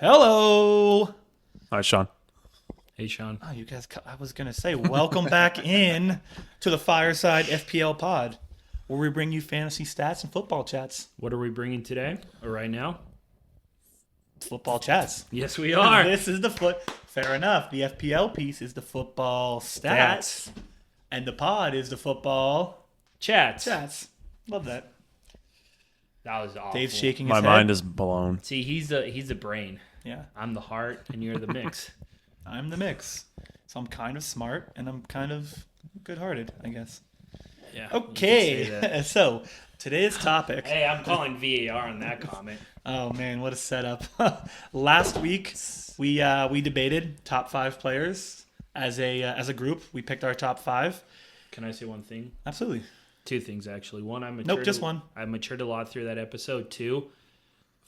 Hello. Hi, Sean. Hey, Sean. Oh, you guys, I was going to say, welcome back in to the Fireside FPL pod, where we bring you fantasy stats and football chats. What are we bringing today or right now? Football chats. Yes, we are. This is fair enough. The FPL piece is the football stats, and the pod is the football Chats. chats. Love that. That was awful. Dave's shaking his My head. mind is blown. See, he's the brain. Yeah, I'm the heart, and you're the mix. I'm the mix. So I'm kind of smart, and I'm kind of good-hearted, I guess. Yeah. you can say Okay, that. so today's topic. Hey, I'm calling VAR on that comment. Oh man, what a setup! Last week we debated top 5 players as a group. We picked our top 5. Can I say one thing? Absolutely. Two things, actually. One, I matured. Nope, just one. I matured a lot through that episode. Two,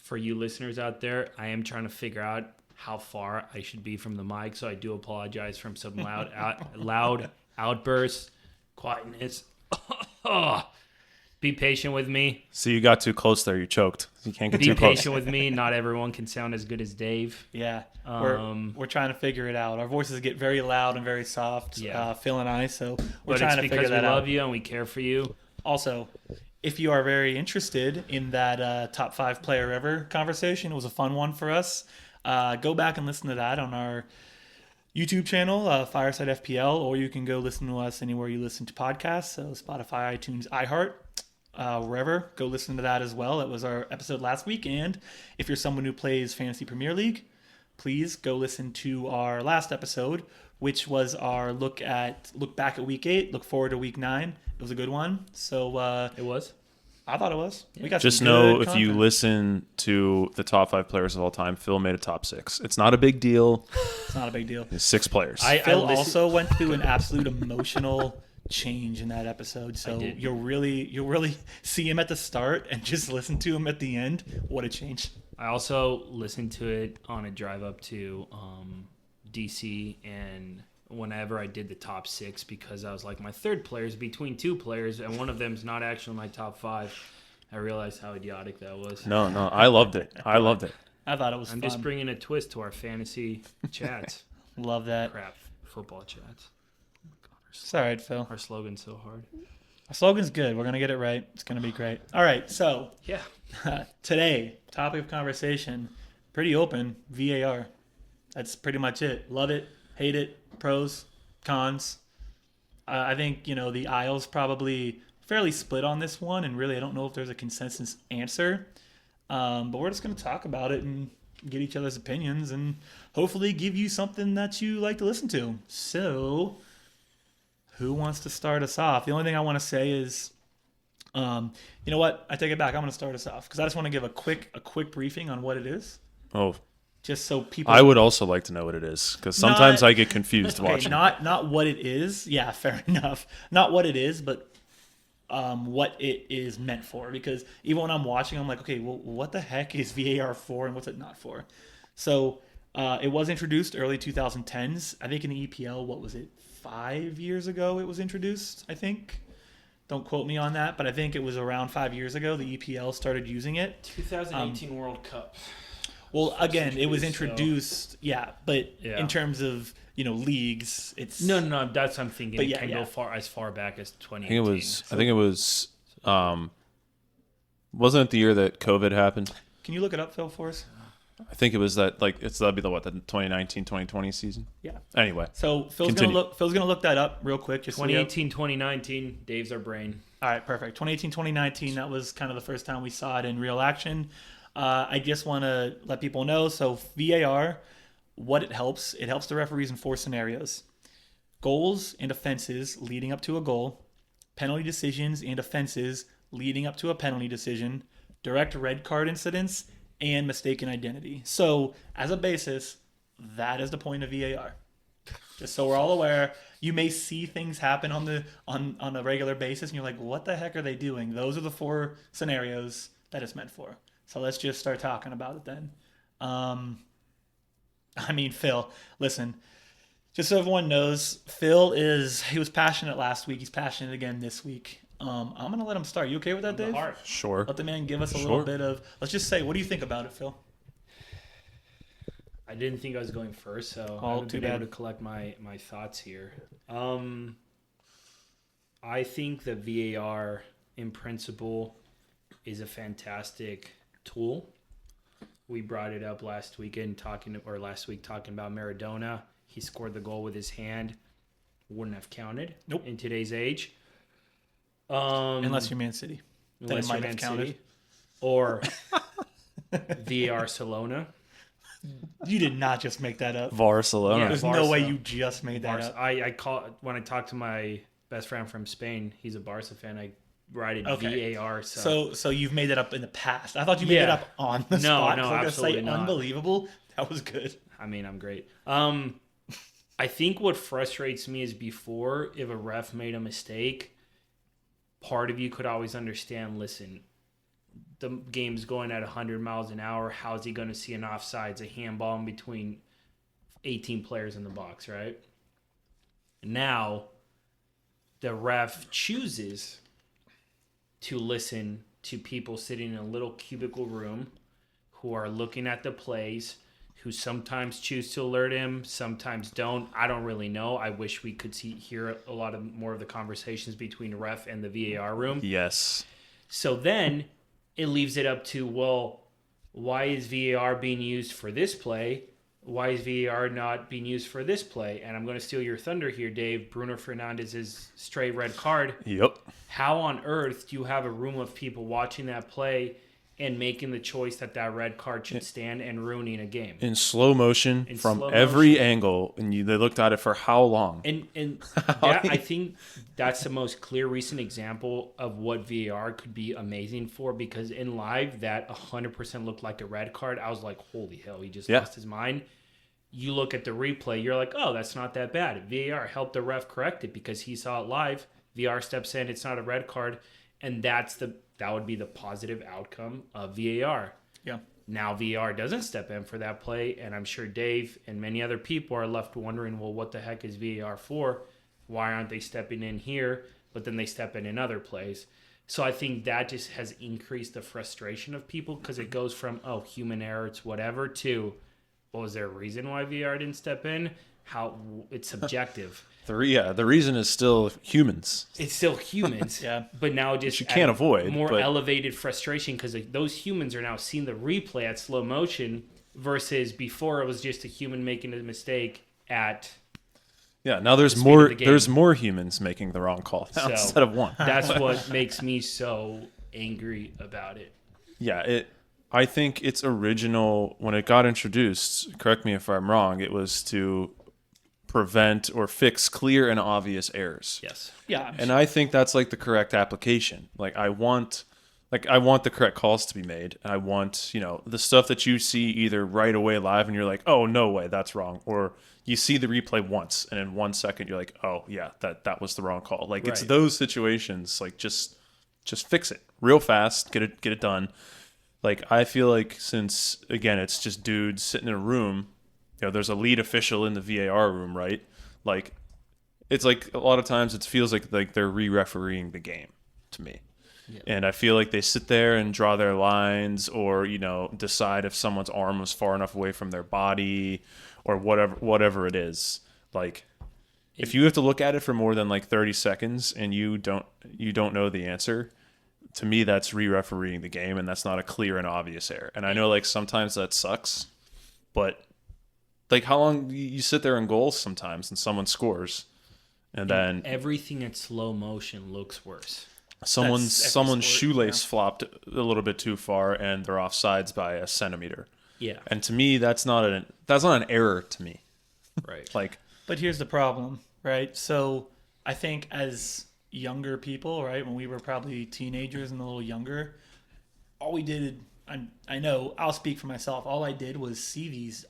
for you listeners out there, I am trying to figure out how far I should be from the mic, so I do apologize from some loud outbursts, quietness. Be patient with me. So you got too close there. You choked. You can't get Be too close. patient with me. Not everyone can sound as good as Dave. Yeah, we're trying to figure it out. Our voices get very loud and very soft. Yeah. Phil and I, so we're But trying it's to because figure we that out. love you and we care for you. Also, if you are very interested in that top 5 player ever conversation, it was a fun one for us. Go back and listen to that on our YouTube channel, Fireside FPL, or you can go listen to us anywhere you listen to podcasts, so Spotify, iTunes, iHeart, wherever. Go listen to that as well. It was our episode last week, and if you're someone who plays Fantasy Premier League, please go listen to our last episode, which was our look back at Week 8, look forward to Week 9. It was a good one. So It was. I thought it was. We got Just some know good if you content. listen to the top 5 players of all time, Phil made a top 6. It's not a big deal. It's not a big deal. It's 6 players. Phil listened- also went through an absolute emotional change in that episode. So did. you'll really see him at the start and just listen to him at the end. What a change. I also listened to it on a drive up to DC, and whenever I did the top 6, because I was like, my third player is between 2 players, and one of them's not actually my top 5. I realized how idiotic that was. No, I loved it. I loved it. I thought it was I'm fun. just bringing a twist to our fantasy chats. Love that. Crap, football chats. It's all right, Phil. Our slogan's so hard. Our slogan's good. We're going to get it right. It's going to be great. All right, so Yeah. today, topic of conversation, pretty open, VAR. That's pretty much it. Love it, hate it, pros, cons. I think, the aisle's probably fairly split on this one, and really I don't know if there's a consensus answer. But we're just going to talk about it and get each other's opinions and hopefully give you something that you like to listen to. So, who wants to start us off? The only thing I want to say is, you know what? I take it back. I'm going to start us off because I just want to give a quick briefing on what it is, Oh, just so people. I would also like to know what it is because sometimes Not- I get confused Okay, watching. not what it is. Yeah, fair enough. Not what it is, but what it is meant for. Because even when I'm watching, I'm like, okay, well, what the heck is VAR for, and what's it not for? So it was introduced early 2010s. I think in the EPL, what was it? 5 years ago, it was introduced. I think. Don't quote me on that, but I think it was around 5 years ago the EPL started using it. 2018 World Cup. Well, again, it was introduced, introduced, but Yeah. in terms of leagues, it's No, that's what I'm thinking. But It yeah, can yeah. go as far back as I 2018. think it was. Wasn't it the year that COVID happened? Can you look it up, Phil, for us? I think it was that. That'd be the 2019-2020 season. Yeah. Anyway, So Phil's Continue. gonna look that up real quick. Just so we have- 2018, 2019, Dave's our brain. All right, perfect. 2018, 2019. That was kind of the first time we saw it in real action. I just want to let people know. So VAR, what it helps the referees in 4 scenarios: goals and offenses leading up to a goal, penalty decisions and offenses leading up to a penalty decision, direct red card incidents, and mistaken identity. So as a basis, that is the point of VAR. Just so we're all aware, you may see things happen on a regular basis, and you're like, "What the heck are they doing?" Those are the 4 scenarios that it's meant for. So let's just start talking about it then. Phil, listen. Just so everyone knows, he was passionate last week. He's passionate again this week. I'm going to let him start. You okay with that, The Dave? heart. sure. Let the man give us a Sure. little bit of, let's just say, what do you think about it, Phil? I didn't think I was going first, so I Oh, haven't too been able bad. to collect my thoughts here. I think that VAR, in principle, is a fantastic tool. We brought it up last week talking about Maradona. He scored the goal with his hand. Wouldn't have counted. Nope. In today's age. Unless you're Man City. Then it Unless might you're have Man counted. City. Or VAR Barcelona. You did not just make that up. Barcelona. Yeah. There's no Barca. way you just made that Barca. up. I call when I talk to my best friend from Spain, he's a Barca fan. I write it Okay. VAR. So you've made it up in the past. I thought you made it Yeah. up on the No, spot. no, I was gonna absolutely say not. unbelievable. That was good. I mean, I'm great. I think what frustrates me is before, if a ref made a mistake, part of you could always understand, listen, the game's going at 100 miles an hour. How's he going to see an offsides, a handball in between 18 players in the box, right? Now, the ref chooses to listen to people sitting in a little cubicle room who are looking at the plays, who sometimes choose to alert him, sometimes don't. I don't really know. I wish we could hear a lot more of the conversations between the ref and the VAR room. Yes. So then it leaves it up to, well, why is VAR being used for this play? Why is VAR not being used for this play? And I'm going to steal your thunder here, Dave. Bruno Fernandez's straight red card. Yep. How on earth do you have a room of people watching that play and making the choice that red card should stand and ruining a game? In slow motion In from slow every motion. angle, and they looked at it for how long? And that, I think that's the most clear recent example of what VAR could be amazing for, because in live, that 100% looked like a red card. I was like, holy hell, he just lost his mind. You look at the replay, you're like, oh, that's not that bad. VAR helped the ref correct it because he saw it live. VAR steps in, it's not a red card, and that would be the positive outcome of VAR. Yeah. Now VAR doesn't step in for that play, and I'm sure Dave and many other people are left wondering, well, what the heck is VAR for? Why aren't they stepping in here, but then they step in other plays? So I think that just has increased the frustration of people, because it goes from, oh, human error, it's whatever, to, well, was there a reason why VAR didn't step in? How it's subjective. The reason is still humans. It's still humans. Yeah. But now just You can't avoid, more but- elevated frustration, because those humans are now seeing the replay at slow motion versus before it was just a human making a mistake at. Yeah, now there's speed more of the game. there's more humans making the wrong call now So- instead of one. That's what makes me so angry about it. Yeah, I think its original, when it got introduced, correct me if I'm wrong, it was to prevent or fix clear and obvious errors. Yes. Yeah. And I think that's like the correct application. I want the correct calls to be made. I want, the stuff that you see either right away live and you're like, oh, no way, that's wrong. Or you see the replay once and in 1 second you're like, oh yeah, that was the wrong call. It's Right. those situations, just fix it real fast, get it done. I feel like, since again it's just dudes sitting in a room, there's a lead official in the VAR room, right? It's like a lot of times it feels like they're re-refereeing the game to me. Yeah. And I feel like they sit there and draw their lines, or decide if someone's arm was far enough away from their body, or whatever it is. If you have to look at it for more than 30 seconds and you don't know the answer, to me that's re-refereeing the game, and that's not a clear and obvious error. And I know sometimes that sucks, but how long you sit there in goals sometimes and someone scores, and then Everything in slow motion looks worse. someone's That's every sport, shoelace flopped a little bit too far and they're offsides by a centimeter. Yeah. And to me, that's not an error to me. Right. But here's the problem, right? So I think as younger people, right, when we were probably teenagers and a little younger, all we did, I know, I'll speak for myself, all I did was see these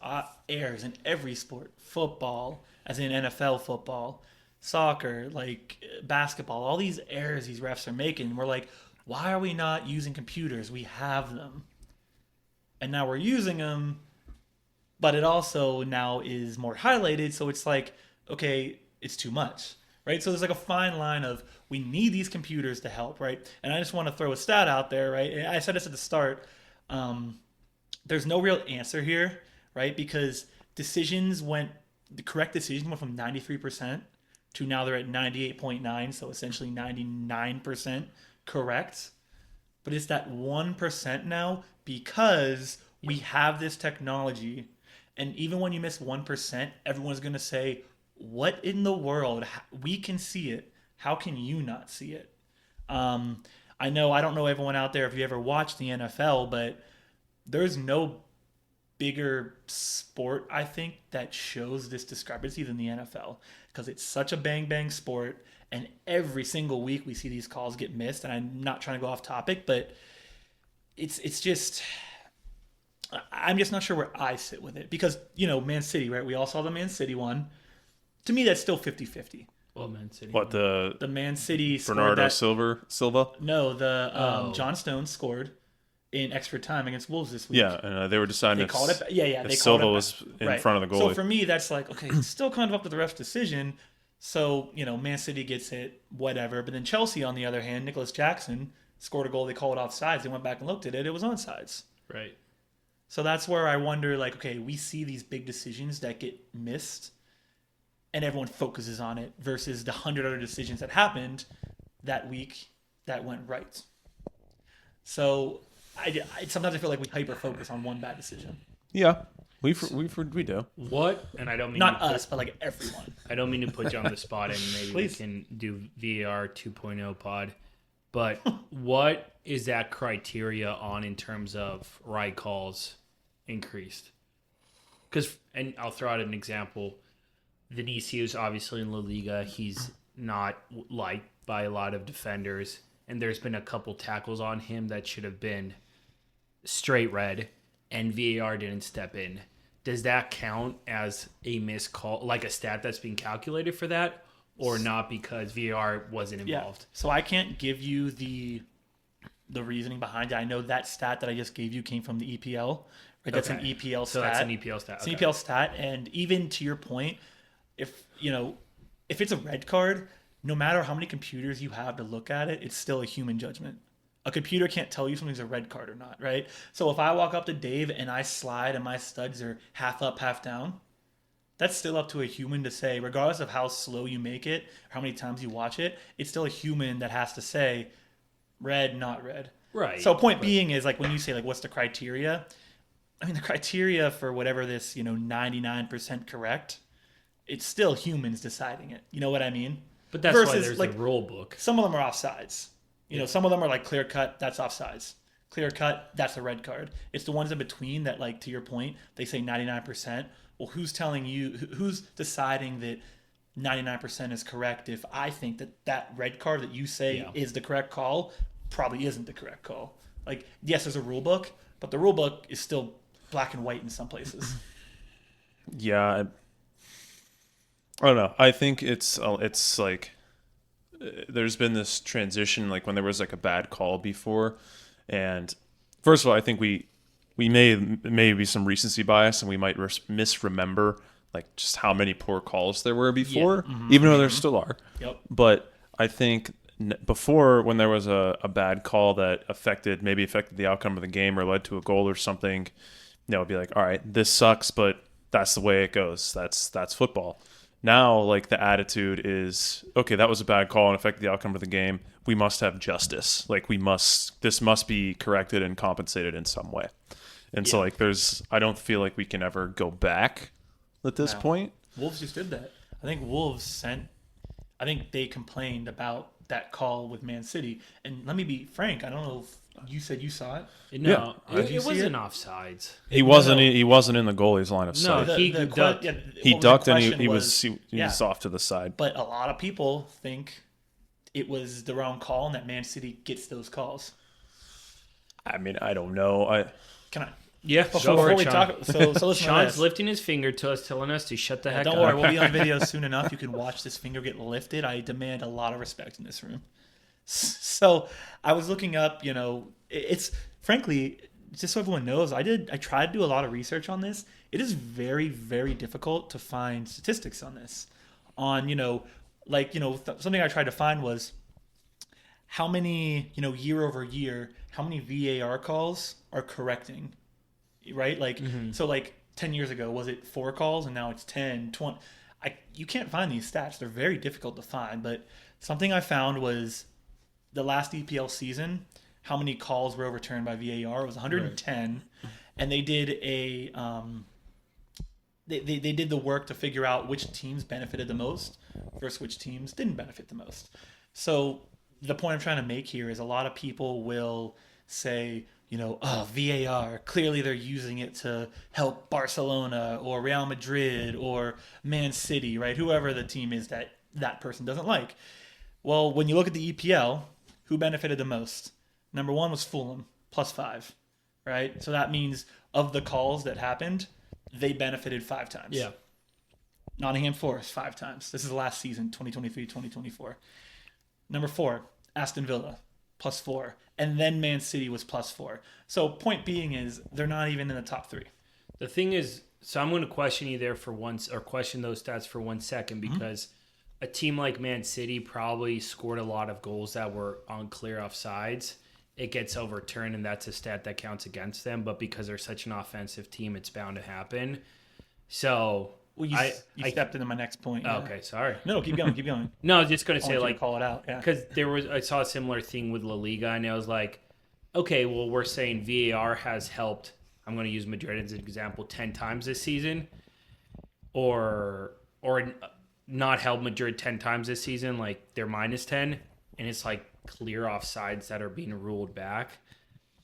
errors in every sport. Football, as in NFL football, soccer, basketball, all these errors these refs are making. And we're like, why are we not using computers? We have them. And now we're using them, but it also now is more highlighted, so it's okay, it's too much, right? So there's a fine line of, we need these computers to help, right? And I just want to throw a stat out there, right? And I said this at the start. There's no real answer here, right? Because the correct decisions went from 93% to now they're at 98.9, so essentially 99% correct. But it's that 1% now because we have this technology. And even when you miss 1%, everyone's going to say, what in the world? We can see it. How can you not see it? I don't know everyone out there if you ever watched the NFL, but there's no bigger sport, I think, that shows this discrepancy than the NFL because it's such a bang bang sport. And every single week we see these calls get missed. And I'm not trying to go off topic, but it's just, I'm just not sure where I sit with it because, Man City, right? We all saw the Man City one. To me, that's still 50-50. Well, Man City. What, the Man City Bernardo Silva? No, John Stones scored in extra time against Wolves this week. Yeah, and they were deciding They called it. Yeah, if they Silva called it. was in Right. front of the goalie. So for me, that's like, okay, it's still kind of up to the ref's decision. So, Man City gets it, whatever. But then Chelsea, on the other hand, Nicholas Jackson scored a goal. They called offsides. They went back and looked at it. It was onside. Right. So that's where I wonder, like, okay, we see these big decisions that get missed, and everyone focuses on it versus the 100 other decisions that happened that week that went right. So sometimes I feel like we hyper focus on one bad decision. Yeah, we do. What? And I don't mean Not us, but like everyone. I don't mean to put you on the spot, and maybe Please. we can do VAR 2.0 pod. But what is that criteria on in terms of right calls increased? And I'll throw out an example. Vinicius, obviously in La Liga, he's not liked by a lot of defenders, and there's been a couple tackles on him that should have been straight red, and VAR didn't step in. Does that count as a missed call, like a stat that's being calculated for that, or not because VAR wasn't involved? Yeah. So I can't give you the reasoning behind it. I know that stat that I just gave you came from the EPL. Right? That's an EPL stat. So that's an EPL stat. It's an EPL stat, and even to your point, if it's a red card, no matter how many computers you have to look at it, it's still a human judgment. A computer can't tell you something's a red card or not, right? So if I walk up to Dave and I slide and my studs are half up, half down, that's still up to a human to say, regardless of how slow you make it, or how many times you watch it, it's still a human that has to say red, not red. Right. So point being is, like, when you say, like, what's the criteria? I mean, the criteria for whatever this, 99% correct, it's still humans deciding it. You know what I mean? But that's why Versus, there's like, a rule book. Some of them are offsides. Some of them are like clear cut, that's offsides. Clear cut, that's a red card. It's the ones in between that, like, to your point, they say 99%. Well, who's telling you, who's deciding that 99% is correct if I think that red card that you say is the correct call probably isn't the correct call? Like, yes, there's a rule book, but the rule book is still black and white in some places. Yeah, I don't know. I think it's like there's been this transition, like when there was like a bad call before, and first of all, I think we may be some recency bias, and we might misremember like just how many poor calls there were before, even though there still are. Yep. But I think before, when there was a bad call that affected the outcome of the game or led to a goal or something, it'd be like, all right, this sucks, but that's the way it goes. That's football. Now, like, the attitude is, okay, that was a bad call and affected the outcome of the game. We must have justice. Like, this must be corrected and compensated in some way. And so, like, I don't feel like we can ever go back at this point. Wolves just did that. I think they complained about that call with Man City. And let me be frank, I don't know if you said you saw it. No, Did you it see wasn't it? offsides. He wasn't in the goalie's line of sight. No, he ducked. He ducked and he was off to the side. But a lot of people think it was the wrong call and that Man City gets those calls. I mean, I don't know. Can I? Yeah, Before we talk, so listen to Sean's this. lifting his finger to us, telling us to shut the heck up. Don't worry, we'll be on video soon enough. You can watch this finger get lifted. I demand a lot of respect in this room. So I was looking up, it's frankly, just so everyone knows, I tried to do a lot of research on this. It is very, very difficult to find statistics on this. Something I tried to find was how many, year over year, how many VAR calls are correcting, right? Like, so like 10 years ago, was it 4 calls and now it's 10, 20? You can't find these stats. They're very difficult to find. But something I found was the last EPL season, how many calls were overturned by VAR. It was 110. Right. And they did a they did the work to figure out which teams benefited the most versus which teams didn't benefit the most. So the point I'm trying to make here is a lot of people will say, oh, VAR, clearly they're using it to help Barcelona or Real Madrid or Man City, right? Whoever the team is that person doesn't like. Well, when you look at the EPL, who benefited the most? Number 1 was Fulham, +5, right? So that means of the calls that happened, they benefited 5 times. Yeah. Nottingham Forest, 5 times. This is the last season, 2023, 2024. Number 4, Aston Villa, +4. And then Man City was +4. So point being is they're not even in the top 3. The thing is, so I'm going to question you there for once, or question those stats for 1 second, because a team like Man City probably scored a lot of goals that were on clear offsides. It gets overturned, and that's a stat that counts against them. But because they're such an offensive team, it's bound to happen. So well, you stepped into my next point. Yeah. Okay, sorry. No, keep going. No, I was just going to say, like, call it out, because I saw a similar thing with La Liga, and I was like, okay, well, we're saying VAR has helped. I'm going to use Madrid as an example 10 times this season, or not helped Madrid 10 times this season, like they're -10, and it's like clear offsides that are being ruled back.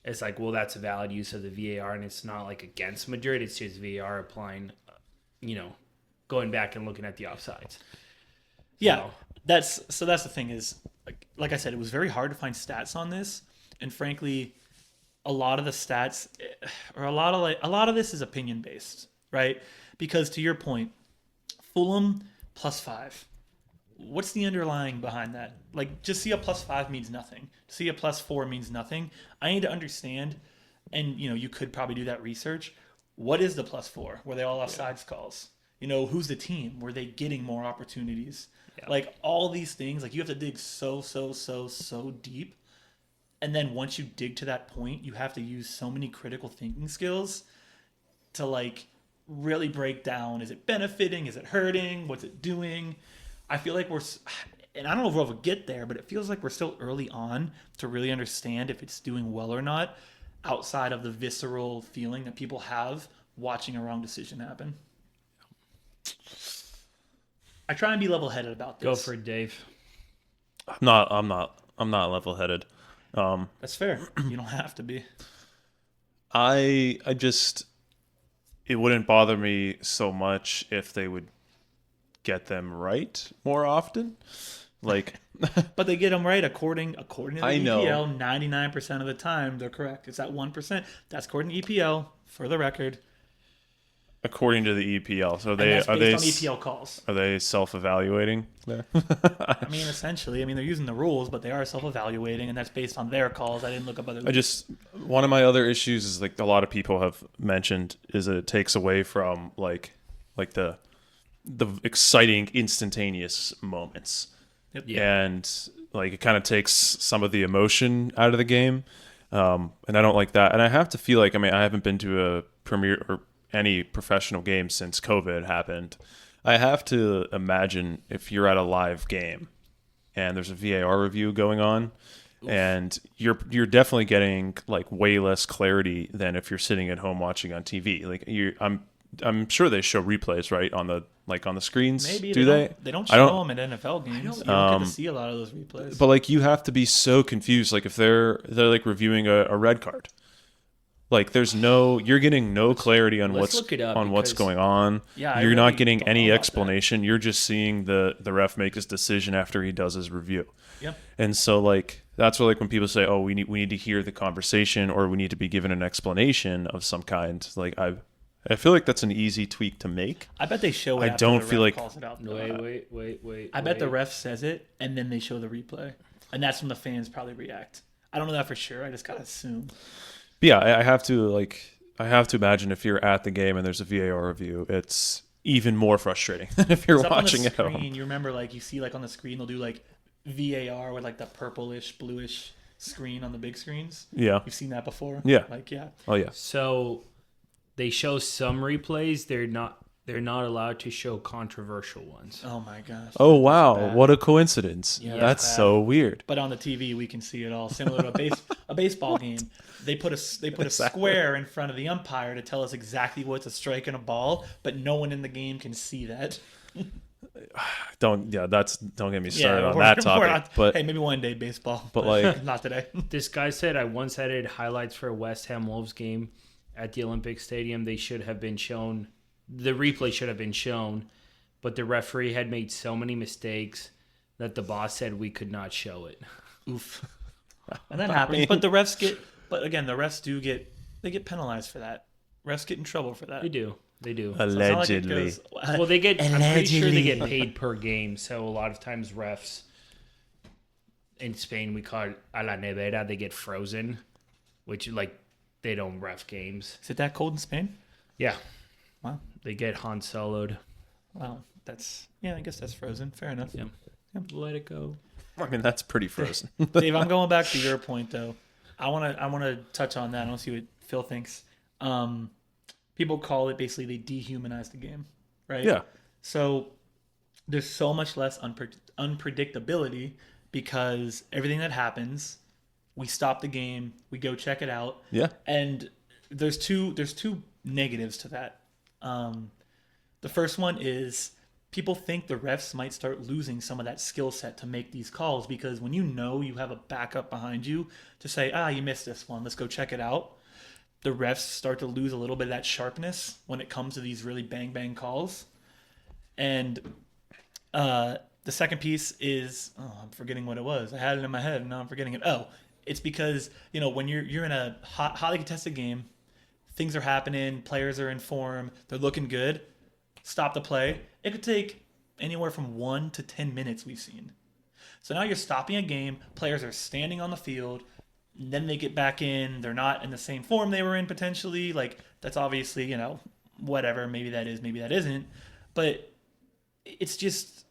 It's like, well, that's a valid use of the VAR, and it's not like against Madrid. It's just VAR applying, going back and looking at the offsides. Yeah, that's the thing is, like I said, it was very hard to find stats on this, and frankly, a lot of the stats, or a lot of this is opinion based, right? Because to your point, Fulham +5. What's the underlying behind that? Like, just see a +5 means nothing. To see a +4 means nothing. I need to understand, and you could probably do that research. What is the +4? Were they all offsides calls? Who's the team? Were they getting more opportunities? Yeah. Like, all these things, like, you have to dig so deep. And then once you dig to that point, you have to use so many critical thinking skills to, like, really break down, is it benefiting? Is it hurting? What's it doing? I feel like and I don't know if we'll ever get there, but it feels like we're still early on to really understand if it's doing well or not, outside of the visceral feeling that people have watching a wrong decision happen. I try and be level-headed about this. Go for it, Dave. I'm not level-headed. That's fair. You don't have to be. I just, it wouldn't bother me so much if they would get them right more often. Like, but they get them right according to the I know. EPL. 99% of the time, they're correct. It's that 1%. That's according to EPL, for the record. According to the EPL, so and that's based on EPL calls. Are they self-evaluating there? I mean, essentially. I mean, they're using the rules, but they are self-evaluating, and that's based on their calls. I didn't look up other. One of my other issues is, like, a lot of people have mentioned, is that it takes away from like the exciting instantaneous moments. Yep. Yeah. And, like, it kind of takes some of the emotion out of the game, and I don't like that. And I have to feel like, I mean, I haven't been to a Premier or any professional game since COVID happened. I have to imagine if you're at a live game and there's a VAR review going on, and you're definitely getting, like, way less clarity than if you're sitting at home watching on TV. Like, I'm sure they show replays, right, on the screens. Maybe they? They don't show them at NFL games. You don't get to see a lot of those replays. But, like, you have to be so confused. Like, if they're like reviewing a red card, like, you're getting no clarity on what's going on. Yeah, you're not getting any explanation. You're just seeing the ref make his decision after he does his review. Yep. And so, like, that's where, like, when people say, "Oh, we need to hear the conversation, or we need to be given an explanation of some kind," like, I feel like that's an easy tweak to make. I bet they show it. I after don't the feel ref like. Calls it out. Wait. I bet the ref says it, and then they show the replay, and that's when the fans probably react. I don't know that for sure. I just gotta assume. But yeah, I have to imagine if you're at the game and there's a VAR review, it's even more frustrating than if you're watching at home. home. You remember, like, you see, like, on the screen they'll do, like, VAR with, like, the purplish, bluish screen on the big screens. Yeah, you've seen that before. Yeah, like, yeah. Oh yeah. So they show some replays. They're not allowed to show controversial ones. Oh my gosh. Oh that's wow, bad. what a coincidence! Yeah, That's bad. so weird. But on the TV, we can see it all. Similar to a baseball game, they put a square in front of the umpire to tell us exactly what's a strike and a ball, but no one in the game can see that. Don't get me started Yeah, on we're- that we're topic. not- But hey, maybe one day baseball, but like not today. This guy said, I once edited highlights for a West Ham Wolves game at the Olympic Stadium. They should have been shown. The replay should have been shown, but the referee had made so many mistakes that the boss said we could not show it. Oof. And that happens. But the refs they get penalized for that. Refs get in trouble for that. They do. They do. So it's not like it allegedly. goes- Well, they get. I'm pretty sure they get Allegedly. paid per game. So a lot of times refs in Spain we call it a la nevera. They get frozen, which like they don't ref games. Is it that cold in Spain? Yeah. Wow. They get Han Solo'd. Wow. I guess that's frozen. Fair enough. Yeah. Let it go. I mean, that's pretty frozen. Dave, I'm going back to your point though. I wanna touch on that. I want to see what Phil thinks. People call it basically they dehumanize the game, right? Yeah. So there's so much less unpredictability because everything that happens, we stop the game, we go check it out, Yeah. and there's two negatives to that. The first one is people think the refs might start losing some of that skill set to make these calls because when you have a backup behind you to say, you missed this one, let's go check it out. The refs start to lose a little bit of that sharpness when it comes to these really bang calls. And the second piece is, I'm forgetting what it was. I had it in my head and now I'm forgetting it. Oh, it's because, when you're in a highly contested game, things are happening, players are in form, they're looking good. Stop the play. It could take anywhere from 1 to 10 minutes we've seen. So now you're stopping a game, players are standing on the field, and then they get back in, they're not in the same form they were in potentially. Like that's obviously, whatever, maybe that is, maybe that isn't. But it just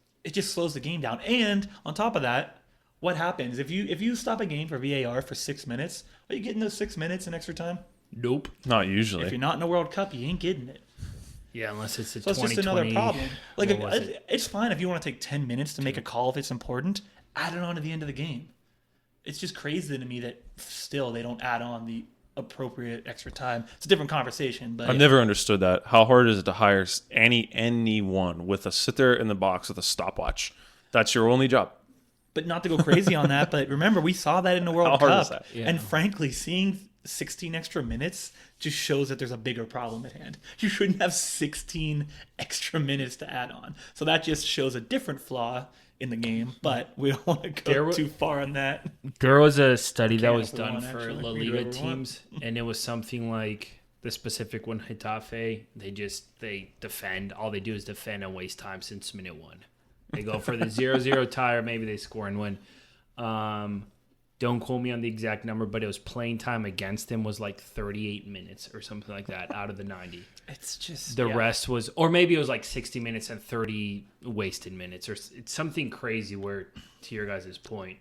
slows the game down. And on top of that, what happens if you stop a game for VAR for 6 minutes? Are you getting those 6 minutes in extra time? Nope. Not If usually. you're not in a World Cup, you ain't getting it. Yeah, unless it's a So it's 2020. just another problem. Like, what was it's fine if you want to take 10 minutes to make a call if it's important. Add it on to the end of the game. It's just crazy to me that still they don't add on the appropriate extra time. It's a different conversation, but I've never understood that. How hard is it to hire anyone with a sit there in the box with a stopwatch? That's your only job. But not to go crazy on that. But remember, we saw that in the World How hard is Cup, that? Yeah. and frankly, seeing 16 extra minutes just shows that there's a bigger problem at hand. You shouldn't have 16 extra minutes to add on. So that just shows a different flaw in the game. But we don't want to go too far on that. There was a study that Can't was if we done want, for actually. La We do Liga whatever we want. teams, and it was something like the specific one, Getafe. They defend. All they do is defend and waste time since minute one. They go for the 0-0 tie, or maybe they score and win. Don't quote me on the exact number, but it was playing time against him was like 38 minutes or something like that out of the 90. It's just The rest was, or maybe it was like 60 minutes and 30 wasted minutes, or it's something crazy where, to your guys' point,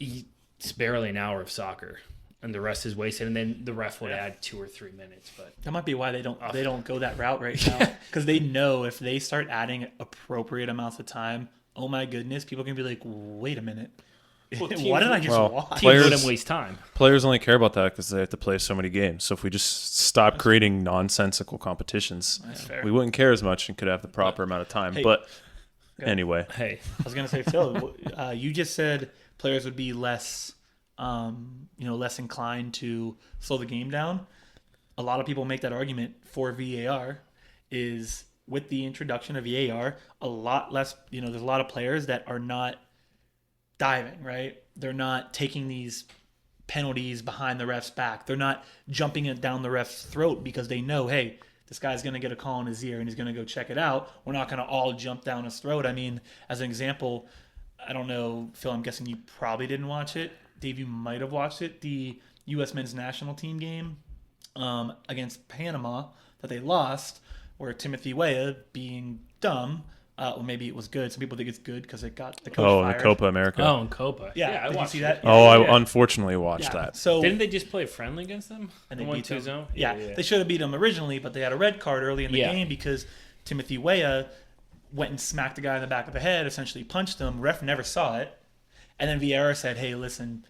it's barely an hour of soccer and the rest is wasted. And then the ref would add 2 or 3 minutes. But That might be why they don't go that route right now, because they know if they start adding appropriate amounts of time, oh my goodness, people can be like, wait a minute, what did I just Well, watch? teams Players- wouldn't waste time. Players only care about that because they have to play so many games. So if we just stop creating nonsensical competitions, That's fair. we wouldn't care as much and could have the proper amount of time. Hey, but go. anyway, Hey, I was gonna say, Phil, you just said players would be less inclined to slow the game down. A lot of people make that argument for VAR. Is with the introduction of VAR, a lot less. There's a lot of players that are not diving, right? They're not taking these penalties behind the ref's back. They're not jumping it down the ref's throat because they know, hey, this guy's going to get a call in his ear and he's going to go check it out. We're not going to all jump down his throat. I mean, as an example, I don't know, Phil, I'm guessing you probably didn't watch it. Dave, you might have watched it. The U.S. men's national team game against Panama that they lost, where Timothy Weah, being dumb, Or maybe it was good. Some people think it's good because it got the coach Oh, in fired. the Copa America. Oh, and Copa. Yeah, I did you watched see it. that? Oh, I Yeah. unfortunately watched that. So Didn't they just play friendly against them? and they Won beat them. 2-0? Yeah, they should have beat them originally, but they had a red card early in the Yeah. game because Timothy Weah went and smacked the guy in the back of the head, essentially punched him. Ref never saw it, and then VAR said, "Hey, listen,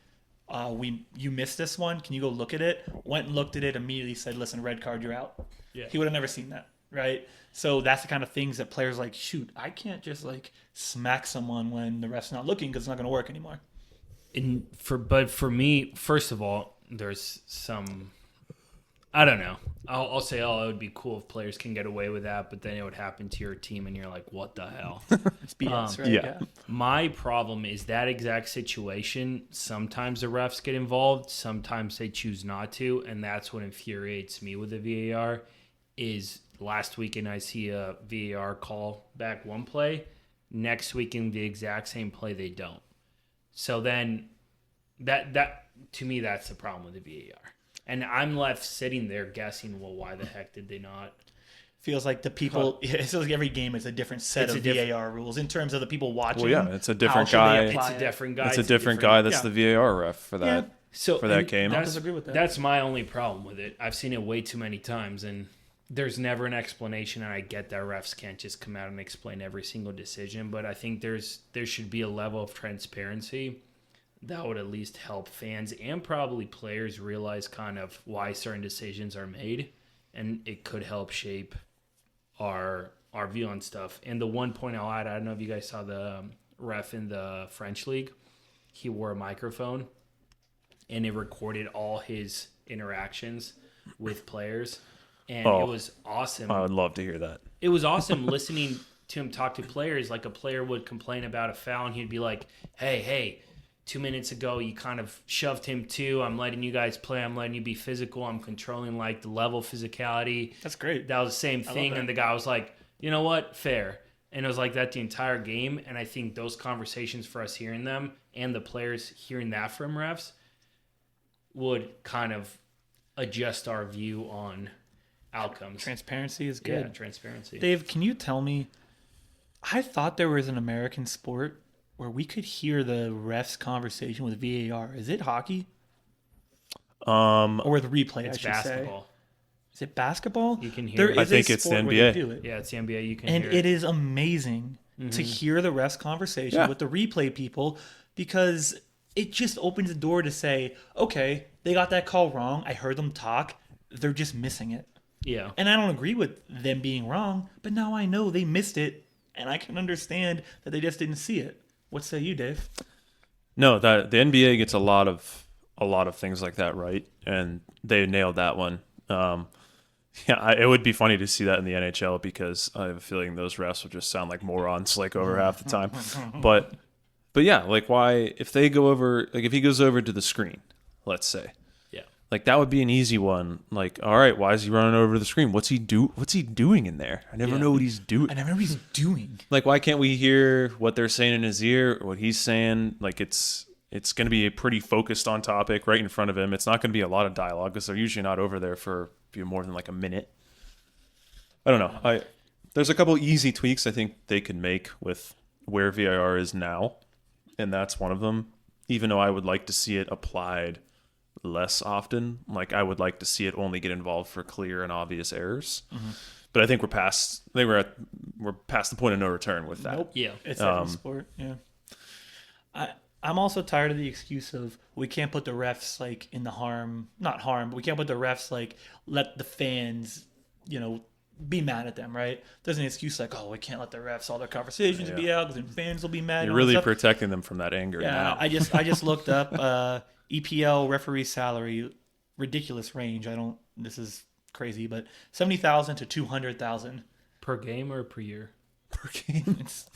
you missed this one. Can you go look at it?" Went and looked at it. Immediately said, "Listen, red card, you're out." Yeah. He would have never seen that, right? So that's the kind of things that players like. Shoot, I can't just like smack someone when the ref's not looking because it's not going to work anymore. But for me, first of all, there's some. I don't know. I'll say, it would be cool if players can get away with that, but then it would happen to your team, and you're like, what the hell? It's BS, right? yeah. My problem is that exact situation. Sometimes the refs get involved, sometimes they choose not to, and that's what infuriates me with the VAR. Is last weekend I see a VAR call back one play, next weekend the exact same play they don't. So then that to me that's the problem with the VAR. And I'm left sitting there guessing, well, why the heck did they not? Feels like the people. It feels like every game is a different set It's of a diff- VAR rules in terms of the people watching. Well, yeah, it's a how different should they guy. apply It's a it. different guy. It's a different guy that's yeah. the VAR ref for that. Yeah. So for that and game. I don't That's, disagree with that. that's my only problem with it. I've seen it way too many times, and there's never an explanation. And I get that refs can't just come out and explain every single decision, but I think there should be a level of transparency that would at least help fans and probably players realize kind of why certain decisions are made, and it could help shape our view on stuff. And the one point I'll add, I don't know if you guys saw the ref in the French league. He wore a microphone, and it recorded all his interactions with players, and Oh. it was awesome. I would love to hear that. It was awesome listening to him talk to players. Like a player would complain about a foul, and he'd be like, hey, 2 minutes ago you kind of shoved him too. I'm letting you guys play. I'm letting you be physical. I'm controlling like the level of physicality. That's great. That was the same thing. that. And the guy was like, you know what? Fair. And it was like that the entire game. And I think those conversations for us hearing them and the players hearing that from refs would kind of adjust our view on outcomes. Transparency is Yeah, good. transparency. Dave, can you tell me? I thought there was an American sport where we could hear the refs' conversation with VAR. Is it hockey or with replay? It's I should basketball. say. Is it basketball? You can hear There it. is I a think it's the sport where NBA. they do it. Yeah, it's the NBA. You can And hear it is amazing to hear the refs' conversation Yeah. with the replay people because it just opens the door to say, okay, they got that call wrong. I heard them talk. They're just missing it. Yeah. And I don't agree with them being wrong, but now I know they missed it, and I can understand that they just didn't see it. What say you, Dave? No, that the NBA gets a lot of things like that right, and they nailed that one. It would be funny to see that in the NHL because I have a feeling those refs will just sound like morons like over half the time. But yeah, like why if they go over like if he goes over to the screen, let's say. Yeah. Like that would be an easy one. Like, all right, why is he running over the screen? What's he doing in there? I never know what he's doing. I never know what he's doing. Like, why can't we hear what they're saying in his ear, or what he's saying? Like, it's going to be a pretty focused on topic right in front of him. It's not going to be a lot of dialogue because they're usually not over there for more than like a minute. I don't know. There's a couple easy tweaks I think they could make with where VAR is now, and that's one of them. Even though I would like to see it applied less often, like I would like to see it only get involved for clear and obvious errors. Mm-hmm. But I think we're past the point of no return with that. Nope. Yeah. It's every sport. Yeah. I'm also tired of the excuse of we can't put the refs like in the not harm, but we can't put the refs like let the fans, be mad at them, right? There's an excuse like, oh, we can't let the refs all their conversations be out because then fans will be mad. You're and all that really stuff. protecting them from that anger now. I just looked up EPL referee salary, ridiculous range. This is crazy, but 70,000 to 200,000 Per game or per year? per game. It's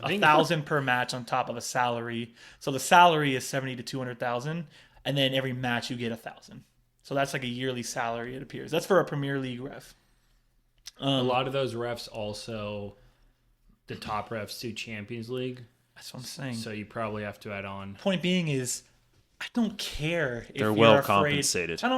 I think- 1,000 per match on top of a salary. So the salary is 70 to 200,000, and then every match you get 1,000. So that's like a yearly salary. It appears that's for a Premier League ref. A lot of those refs also, the top refs do Champions League. That's what I'm saying. So you probably have to add on. Point being is, I don't care if They're you're well afraid. compensated. I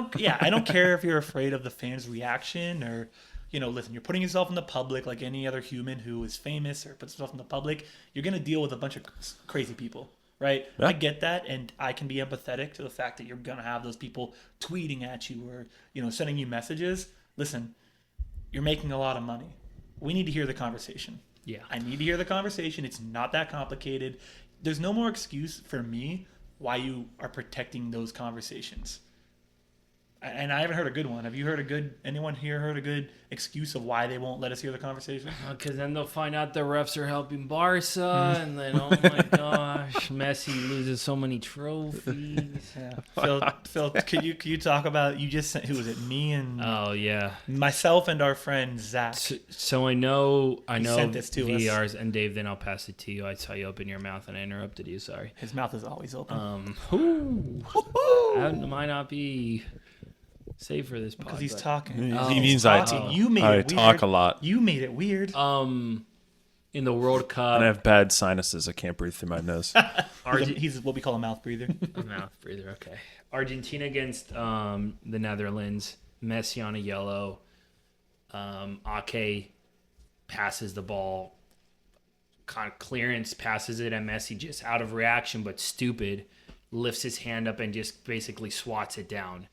don't care if you're afraid of the fans' reaction or listen, you're putting yourself in the public like any other human who is famous or puts himself in the public. You're going to deal with a bunch of crazy people, right? Yeah. I get that, and I can be empathetic to the fact that you're going to have those people tweeting at you or, sending you messages. Listen, you're making a lot of money. We need to hear the conversation. Yeah. I need to hear the conversation. It's not that complicated. There's no more excuse for me why you are protecting those conversations. And I haven't heard a good one. Have you heard anyone here heard a good excuse of why they won't let us hear the conversation? Because then they'll find out the refs are helping Barca, and then, oh my gosh, Messi loses so many trophies. Yeah. Phil, could you talk about, you just sent, who was it, me and Oh, yeah. myself and our friend Zach. So I know sent this to us. VARs, and Dave, then I'll pass it to you. I saw you open your mouth and I interrupted you. Sorry. His mouth is always open. That might not be safe for this podcast. Because he's talking. He means I talking. You made I it weird. talk a lot. You made it weird. In the World Cup, And I have bad sinuses. I can't breathe through my nose. He's what we call a mouth breather. a mouth breather. Okay. Argentina against the Netherlands. Messi on a yellow. Ake passes the ball. Kind of clearance, passes it, and Messi just out of reaction, but stupid, lifts his hand up and just basically swats it down.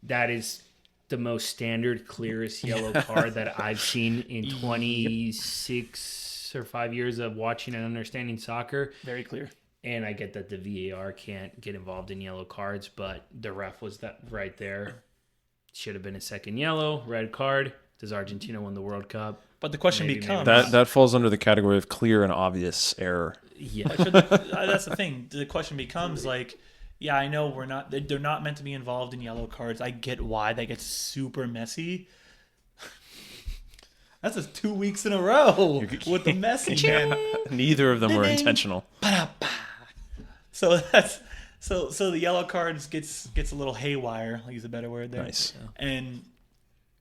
That is the most standard, clearest yellow card that I've seen in 26 or 5 years of watching and understanding soccer. Very clear. And I get that the VAR can't get involved in yellow cards, but the ref was that right there. Should have been a second yellow, red card. Does Argentina win the World Cup? But the question Maybe becomes... That falls under the category of clear and obvious error. Yeah. That's the thing. The question becomes yeah, I know they're not meant to be involved in yellow cards. I get why that gets super messy. That's just 2 weeks in a row with the messy, man. Neither of them were Ding. intentional. So so the yellow cards gets a little haywire. I'll use a better word there. Nice. And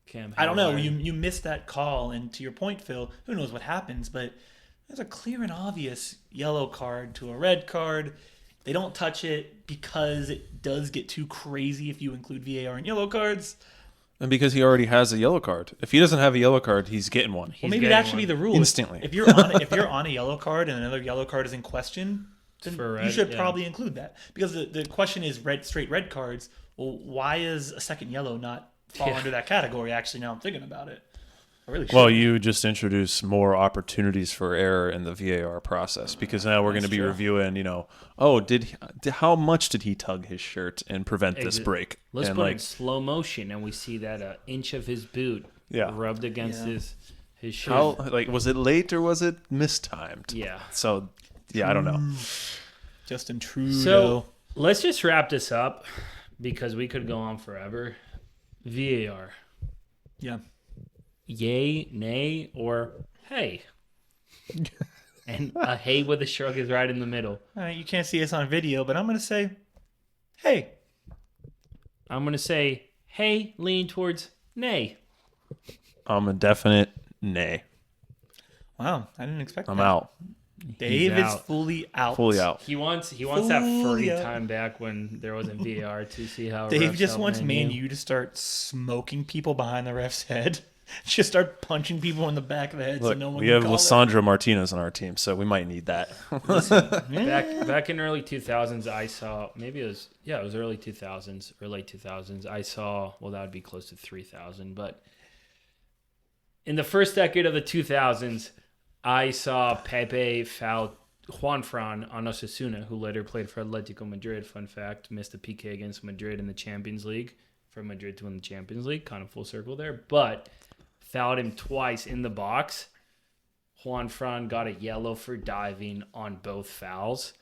Cam I don't know. Haywire. You missed that call, and to your point, Phil, who knows what happens? But there's a clear and obvious yellow card to a red card. They don't touch it because it does get too crazy if you include VAR in yellow cards. And because he already has a yellow card. If he doesn't have a yellow card, he's getting one. Well, maybe that should be the rule. Instantly. If you're on a yellow card and another yellow card is in question, then For you red, should yeah. probably include that. Because the question is straight red cards. Well, why is a second yellow not fall under that category? Actually, now I'm thinking about it. I really should. Well, you just introduce more opportunities for error in the VAR process because now we're going to be true. reviewing, how much did he tug his shirt and prevent this break? Let's and put it in slow motion, and we see that an inch of his boot rubbed against his shirt. was it late or was it mistimed? Yeah. So, I don't know. Justin Trudeau. So let's just wrap this up because we could go on forever. VAR. Yeah. Yay, nay, or hey. And a hey with a shrug is right in the middle. All right, you can't see us on video, but I'm going to say, hey. I'm going to say hey, lean towards nay. I'm a definite nay. Wow, I didn't expect I'm that. out. Dave is out. fully out. Fully out. He wants that free out. time back when there wasn't VAR to see how Dave refs just help wants me and you. you to start smoking people behind the ref's head. Just start punching people in the back of the head so Look, no one we can have call it. Lissandro Martinez on our team, so we might need that. Back in early 2000s, I saw it was early 2000s or late 2000s. I saw that would be close to 3,000, but in the first decade of the 2000s, I saw Pepe foul Juan Fran on Osasuna, who later played for Atletico Madrid. Fun fact, missed a PK against Madrid in the Champions League for Madrid to win the Champions League. Kind of full circle there, but fouled him twice in the box. Juan Fran got a yellow for diving on both fouls,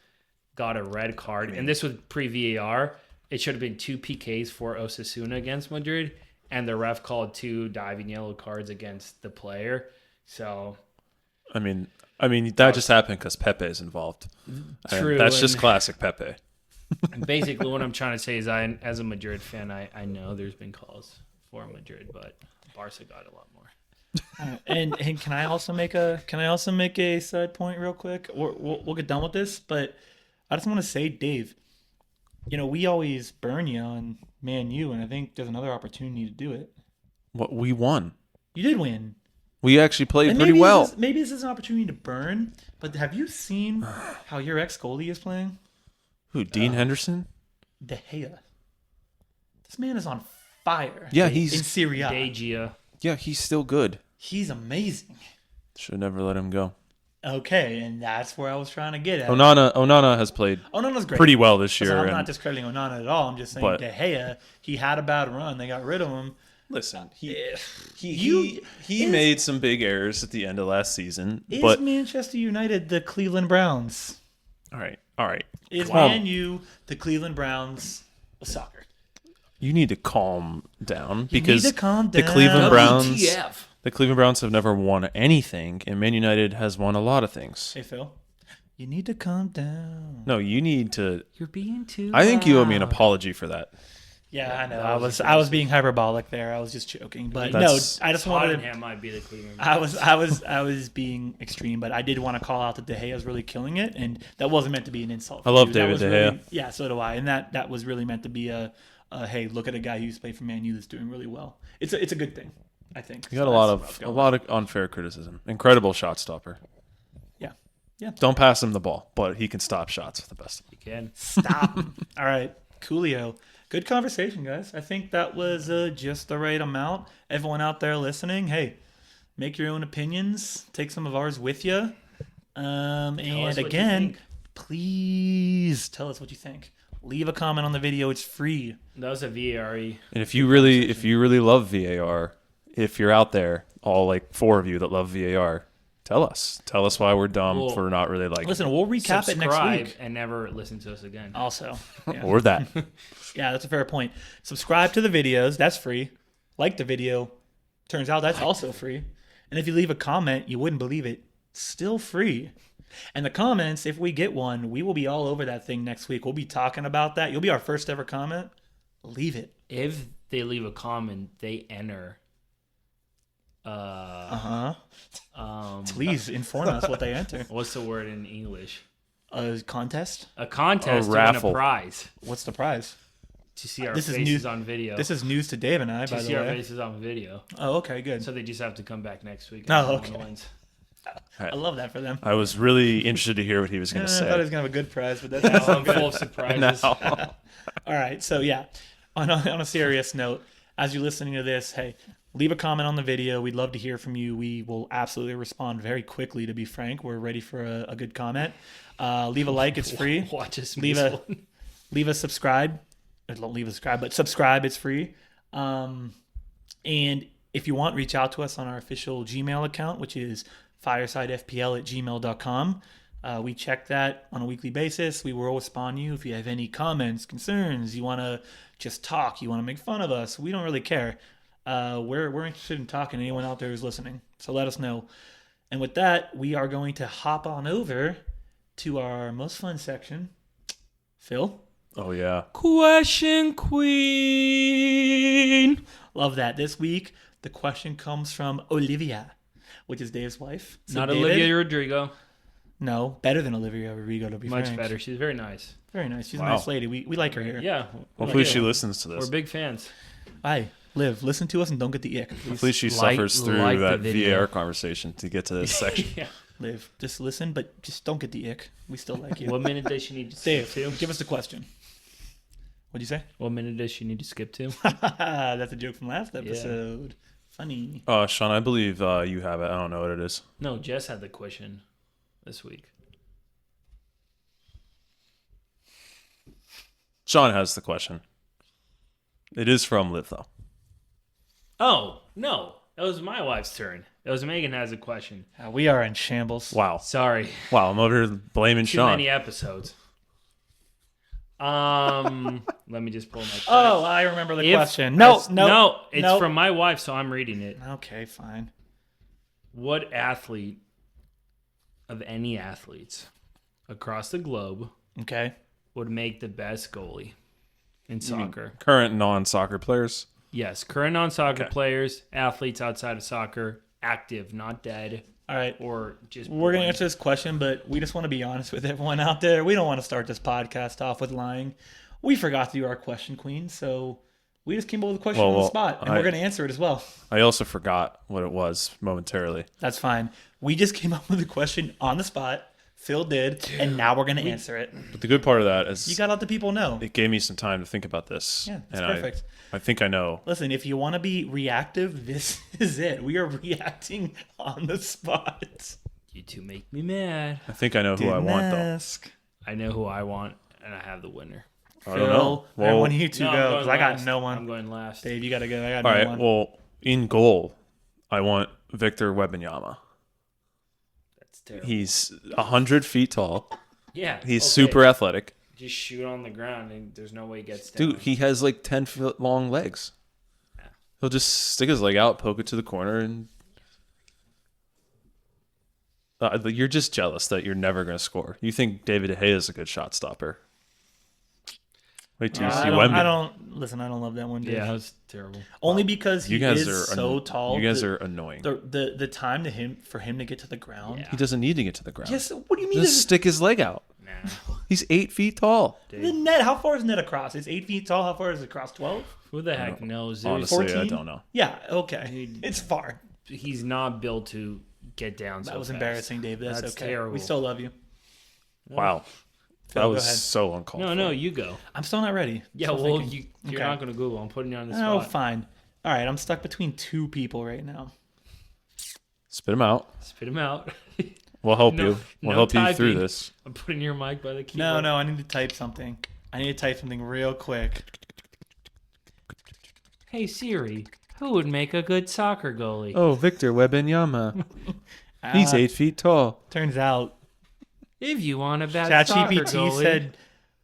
got a red card, and this was pre-VAR. It should have been 2 PKs for Osasuna against Madrid, and the ref called 2 diving yellow cards against the player. So, I mean that just happened because Pepe is involved. True, That's just and- classic Pepe. basically what I'm trying to say is as a Madrid fan, I know there's been calls for Madrid, but Barca got a lot more. And can I also make a side point real quick? We'll get done with this, but I just want to say, Dave, we always burn you on Man U, and I think there's another opportunity to do it. What we won. You did win. We actually played And pretty well. Maybe this is an opportunity to burn. But have you seen how your ex goalie is playing? Who? Dean Henderson? De Gea. This man is on fire. Yeah, in he's Serie A. De Gea. yeah, he's still good. He's amazing. Should never let him go. Okay, and that's where I was trying to get at. Onana has played Onana's great. pretty well this year. Listen, I'm and- not discrediting Onana at all. I'm just saying But- De Gea, he had a bad run. They got rid of him. Listen, he Is- made some big errors at the end of last season, Is but Manchester United the Cleveland Browns? all right. Is Calm. Man U the Cleveland Browns of soccer? You need to calm down You because need to calm the down. Cleveland Browns, WTF. the Cleveland Browns have never won anything, and Man United has won a lot of things. Hey, Phil. You need to calm down. No, you need to. You're being too I think you owe me an loud. apology for that. Yeah, I know. that was I was being hyperbolic there. I was just joking. But That's- no, I just wanted to Tottenham might be the Cleveland. I was being extreme, but I did want to call out that De Gea is really killing it, and that wasn't meant to be an insult. I love That David was De really- Gea. Yeah, so do I, and that was really meant to be a hey, look at a guy who's played for Man U that's doing really well. It's a good thing, I think. You got So a lot that's where I was of going. unfair criticism. Incredible shot stopper. Yeah. Don't pass him the ball, but he can stop shots with the best. You can. Stop. All right, Coolio. Good conversation, guys. I think that was just the right amount. Everyone out there listening, hey, make your own opinions. Take some of ours with you. And us what you again, think. please tell us what you think. Leave a comment on the video. It's free. That was a VAR. And if you really love VAR, if you're out there, all like 4 of you that love VAR, tell us why we're dumb Well, for not really liking Listen, we'll recap it next Subscribe week. and never listen to us again. Also, it. yeah. Or that. Yeah, that's a fair point. Subscribe to the videos. That's free. Like the video. Turns out that's also free. And if you leave a comment, you wouldn't believe it. Still free. And the comments, if we get one, we will be all over that thing next week. We'll be talking about that. You'll be our first ever comment. Leave it. If they leave a comment, they enter. Please inform us what they enter. What's the word in English? A contest? A contest A to win raffle. a prize. What's the prize? To see our This is faces new- on video. This is news to Dave and I, to by see the our way. faces on video. Oh, okay, good. So they just have to come back next week. Oh, and no one okay. wins. I love that for them. I was really interested to hear what he was going I to thought he was say. going to have a good prize, but that's I'm full of surprises. Now. All right, so yeah, on a serious note, as you're listening to this, hey, leave a comment on the video. We'd love to hear from you. We will absolutely respond very quickly, to be frank. We're ready for a good comment. Leave a like, it's free. Watch us Leave miss a one. leave a subscribe. Don't leave a subscribe, but subscribe, it's free. And if you want, reach out to us on our official Gmail account, which is firesidefpl@gmail.com. We check that on a weekly basis. We will respond to you if you have any comments, concerns, you want to just talk, you want to make fun of us. We don't really care. We're interested in talking to anyone out there who's listening. So let us know. And with that, we are going to hop on over to our most fun section. Phil? Oh, yeah. Question Queen. Love that. This week, the question comes from Olivia, which is Dave's wife. So Not David- Olivia Rodrigo. No, better than Olivia Rodrigo, to be Much frank. better. She's very nice. Very nice. She's a Wow. nice lady. We like her here. Yeah. Hopefully Yeah. she listens to We're this. big fans. Hi, Liv. Listen to us and don't get the ick, please. Hopefully she Like- suffers through like the that video. VAR conversation to get to this section. Yeah. Liv, just listen, but just don't get the ick. We still like you. What minute does she need to skip Dave, to? give us the question. What'd you say? What minute does she need to skip to? That's a joke from last episode. Funny. Sean, I believe you have it. I don't know what it is. No, Jess had the question this week. Sean has the question. It is from Liv, though. Oh, no. That was my wife's turn. That was Megan has a question. We are in shambles. Wow. Sorry. Wow, I'm over here blaming Too Sean. many episodes. Let me just pull my Oh, I remember the If- question. No, it's no. from my wife, so I'm reading it. Okay, fine. What athlete of any athletes across the globe Okay. would make the best goalie in soccer? Current non-soccer players. Yes, current non-soccer Okay. players, athletes outside of soccer, active, not dead, All right. or just We're going born. to answer this question, but we just want to be honest with everyone out there. We don't want to start this podcast off with lying. We forgot to do our question queen, so We just came up with a question on the spot, and we're going to answer it as well. I also forgot what it was momentarily. That's fine. We just came up with a question on the spot. Phil did, and now we're going to answer it. But the good part of that is You got to let the people know. it gave me some time to think about this. Yeah, that's and perfect. I think I know. Listen, if you want to be reactive, this is it. We are reacting on the spot. You two make me mad. I think I know who I want, though. Ask. I know who I want, and I have the winner. I don't know. Phil, I want you to No, I'm go going because I got last. no one. I'm going last. Dave, you got to go. I got All no right. one. Well, in goal, I want Victor Wembanyama. That's terrible. He's 100 feet tall. Yeah. He's okay. super athletic. Just shoot on the ground, and there's no way he gets down. Dude, he has like 10-foot long legs. Yeah. He'll just stick his leg out, poke it to the corner, and you're just jealous that you're never going to score. You think David De Gea is a good shot stopper. Wait till you see I Wemby. don't listen. I don't love that one. Dave. Yeah, that was terrible. Only because he You guys is are so tall. You guys are annoying. the time for him to get to the ground. Yeah. He doesn't need to get to the ground. Yes. What do you mean? Just stick his leg out. Nah. He's 8 feet tall. The net. How far is net across? It's 8 feet tall. How far is it across? 12. Who the heck knows? Dude? Honestly, I 14? don't know. Yeah. Okay. It's far. He's not built to get down so That was fast. embarrassing, Dave. That's okay. terrible. We still love you. Wow. Phil, That go was ahead. so uncalled for. No, you go. I'm still not ready. Yeah, Still well, thinking. you're Okay. not going to Google. I'm putting you on the Oh, spot. fine. All right. I'm stuck between two people right now. Spit him out. Spit him out. We'll help No- you. We'll no help you typing. through this. I'm putting your mic by the keyboard. No. I need to type something. Real quick. Hey Siri, who would make a good soccer goalie? Oh, Victor Wembanyama. He's Ah, 8 feet tall. Turns out If you want a bad soccer ChatGPT goalie. said,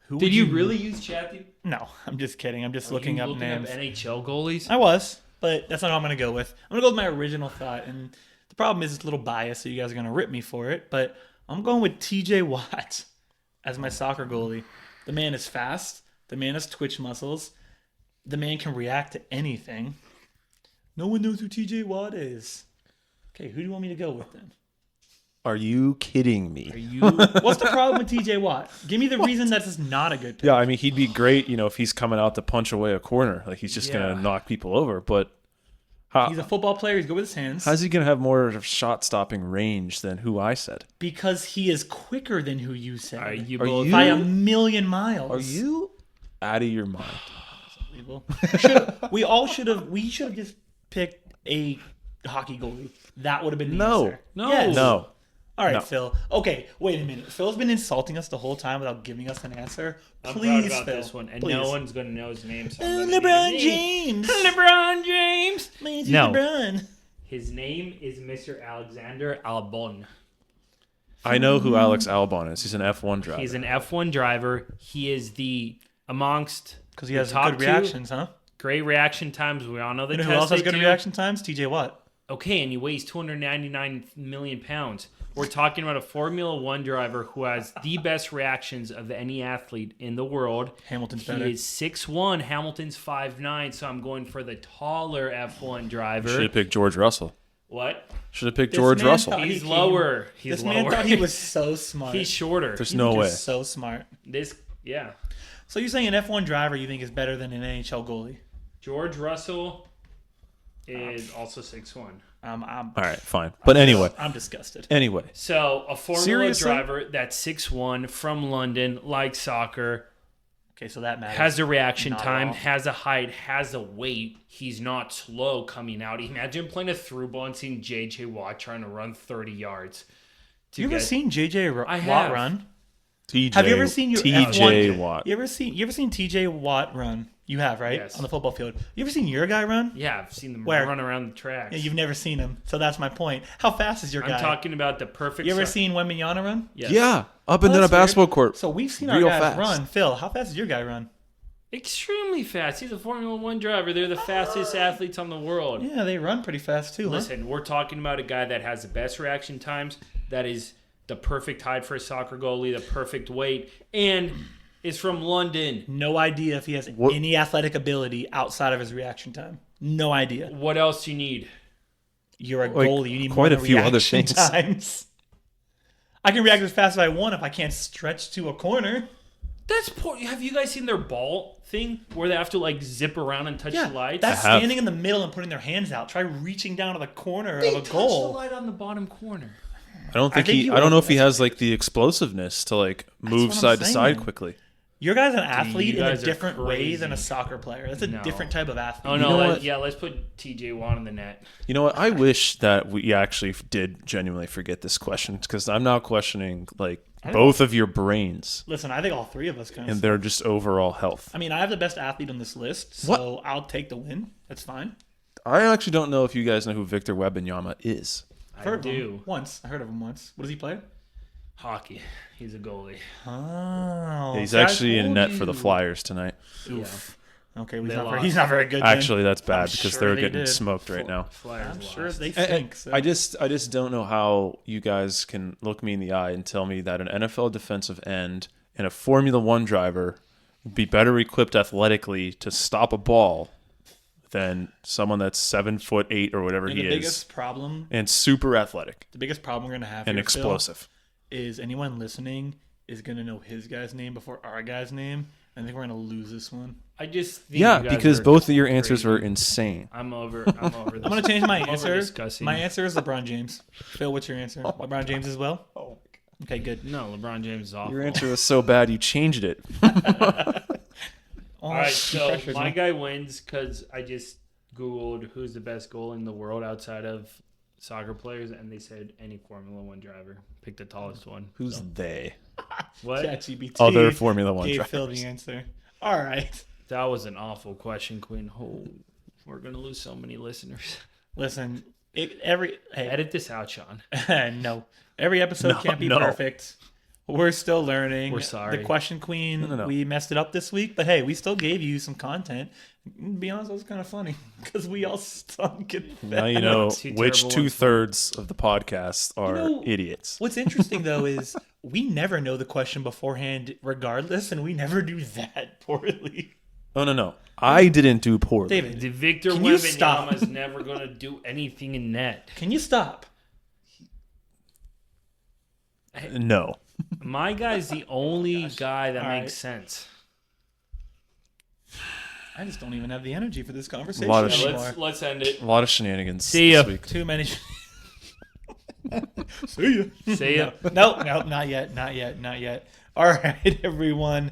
"Who Did would you really use Chat? No, I'm just kidding. I'm just Are looking you up looking names. up NHL goalies? I was, but that's not what I'm going to go with. I'm going to go with my original thought, and the problem is it's a little biased, so you guys are going to rip me for it. But I'm going with TJ Watt as my soccer goalie. The man is fast. The man has twitch muscles. The man can react to anything. No one knows who TJ Watt is. Okay, who do you want me to go with then? Are you kidding Are me? you? What's the problem with TJ Watt? Give me the reason that is not a good pick. Yeah, I mean, he'd be great, if he's coming out to punch away a corner. Like, he's just going Yeah. to knock people over. But He's a football player. He's good with his hands. how's he going to have more shot-stopping range than who I said? Because he is quicker than who you said. Are you Are both? you- By a million miles. Are you out of your mind? We should have just picked a hockey goalie. That would have been the No. answer. No. Yes. No. All right, No. Phil. Okay, wait a minute. Phil's been insulting us the whole time without giving us an answer. I'm Please, proud about Phil. this one, and Please. no one's going to know his name. So I'm gonna LeBron need- James. LeBron James. Please, No. LeBron. His name is Mr. Alexander Albon. I know who Alex Albon is. He's an F1 driver. He's an F1 driver. He is amongst Because he the has top good two. reactions, huh? Great reaction times. We all know the You know test who else has they good do. reaction times? TJ Watt. Okay, and he weighs 299 million pounds. We're talking about a Formula One driver who has the best reactions of any athlete in the world. Hamilton's He better. is 6'1". Hamilton's 5'9", so I'm going for the taller F1 driver. Should have picked George Russell. What? Should have picked This George man Russell. thought- He's he lower. He's This lower. man thought he was so smart. He's shorter. There's You no think way. you're so smart. Yeah. So you're saying an F1 driver you think is better than an NHL goalie? George Russell is also 6'1". I'm All right, fine. But anyway. I'm disgusted. Anyway. So a Formula Seriously? driver that's 6'1", from London, likes soccer, Okay, so that matters. has a reaction Not at time, all. has a height, has a weight. He's not slow coming out. Imagine playing a through ball and seeing J.J. Watt trying to run 30 yards. You ever seen JJ I Watt have. run? TJ. Have you ever seen your TJ F1? Watt? You ever seen TJ Watt run? You have, right? Yes. On the football field. You ever seen your guy run? Yeah, I've seen them Where? run around the tracks. Yeah, you've never seen him. So that's my point. How fast is your guy? I'm talking about the perfect. You ever so- seen Wembanyama run? Yes. Yeah, up and down a That's weird. basketball court. So we've seen our Real guys fast. run. Phil, how fast does your guy run? Extremely fast. He's a Formula One driver. They're the fastest athletes on the world. Yeah, they run pretty fast too. Listen, we're talking about a guy that has the best reaction times, that is the perfect height for a soccer goalie, the perfect weight, and is from London. No idea if he has What- any athletic ability outside of his reaction time. No idea. What else do you need? You're a Like, goalie. You need quite more a few other reaction things. times. I can react as fast as I want if I can't stretch to a corner. That's poor. Have you guys seen their ball thing where they have to like zip around and touch the lights? That's I have. standing in the middle and putting their hands out. Try reaching down to the corner They of a touch goal. the light on the bottom corner. I don't think think you I don't know if he overestimate. has like the explosiveness to like move what I'm side to side saying. quickly. Your guy's an athlete in a guys are different way than a crazy. soccer player. That's a No. different type of athlete. Oh You no! know what? Let's put TJ Watt in the net. You know what? I wish that we actually did genuinely forget this question because I'm now questioning like both of your brains Listen, I think all three of us can. and their just overall health. I mean, I have the best athlete on this list, so I'll take the win. That's fine. I actually don't know if you guys know who Victor Wembanyama is. I Heard of do. him once. I heard of him once. What does he play? Hockey. He's a goalie. Oh, He's see, I actually in told net for the you. Flyers tonight. Oof. Okay, They he's not very good. then. Actually, that's bad I'm because sure they're they getting did. smoked right now. Flyers I'm sure lost. they stink. So. I just don't know how you guys can look me in the eye and tell me that an NFL defensive end and a Formula One driver would be better equipped athletically to stop a ball than someone that's 7'8" or whatever And he the is, biggest problem, and super athletic the biggest problem we're gonna have and here, Phil, explosive. is anyone listening is gonna know his guy's name before our guy's name. I think we're gonna lose this one. I just think Yeah, you guys because are both of your answers crazy. were insane. I'm over. This. I'm gonna change my I'm answer. over-discussing. My answer is LeBron James. Phil, what's your answer? LeBron James as well. Oh, Okay, good. No, LeBron James is awful. your answer was so bad you changed it. All right, so pressured my me. guy wins because I just Googled who's the best goalie in the world outside of soccer players, and they said any Formula One driver. Pick the tallest one. Who's they? What? ChatGPT Other Formula One gave Phil drivers. the answer. All right. That was an awful question, Quinn. Oh, we're gonna lose so many listeners. Listen, hey, Edit this out, Sean. no, every episode can't be no. perfect. We're still learning. We're sorry. The question queen, No. we messed it up this week, but hey, we still gave you some content. To be honest, that was kind of funny because we all stunk. Now you know Two which terrible ones. 2/3 of the podcast are know, idiots. What's interesting though is we never know the question beforehand, regardless, and we never do that poorly. Oh no, I didn't do poorly. David, The Victor Can you stop? Wembanyama is never gonna do anything in net. can you stop? No. My guy's the only guy that All makes right. sense. I just don't even have the energy for this conversation lot of anymore. Let's end it. A lot of shenanigans See this ya. week. Too many. See ya. See ya. Nope, not yet. All right, everyone.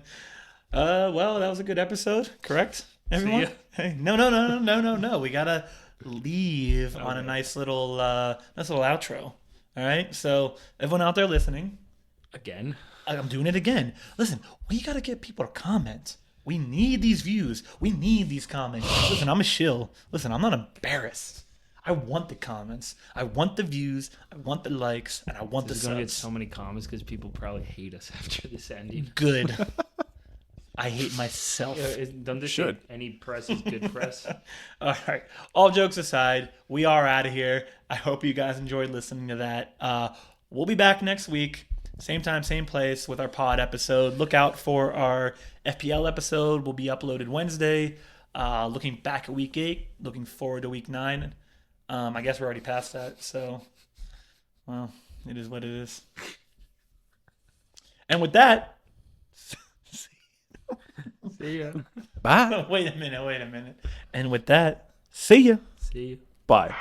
Well, that was a good episode, correct? Everyone? ya. Hey, no. We gotta leave on a nice little outro. All right. So everyone out there listening, Again. I'm doing it again. Listen, we gotta get people to comment. We need these views. We need these comments. Listen, I'm a shill. Listen, I'm not embarrassed. I want the comments. I want the views. I want the likes, and I want This is the gonna get subs. so many comments because people probably hate us after this ending. Good. I hate myself. Don't this Should. any press is good press? All right. All jokes aside, we are out of here. I hope you guys enjoyed listening to that. We'll be back next week, same time, same place, with our pod episode. Look out for our FPL episode. Will be uploaded Wednesday. Looking back at week 8, looking forward to week 9. I guess we're already past that, so well, it is what it is. And with that, See ya. Bye. wait a minute. And with that, see ya. See ya. Bye.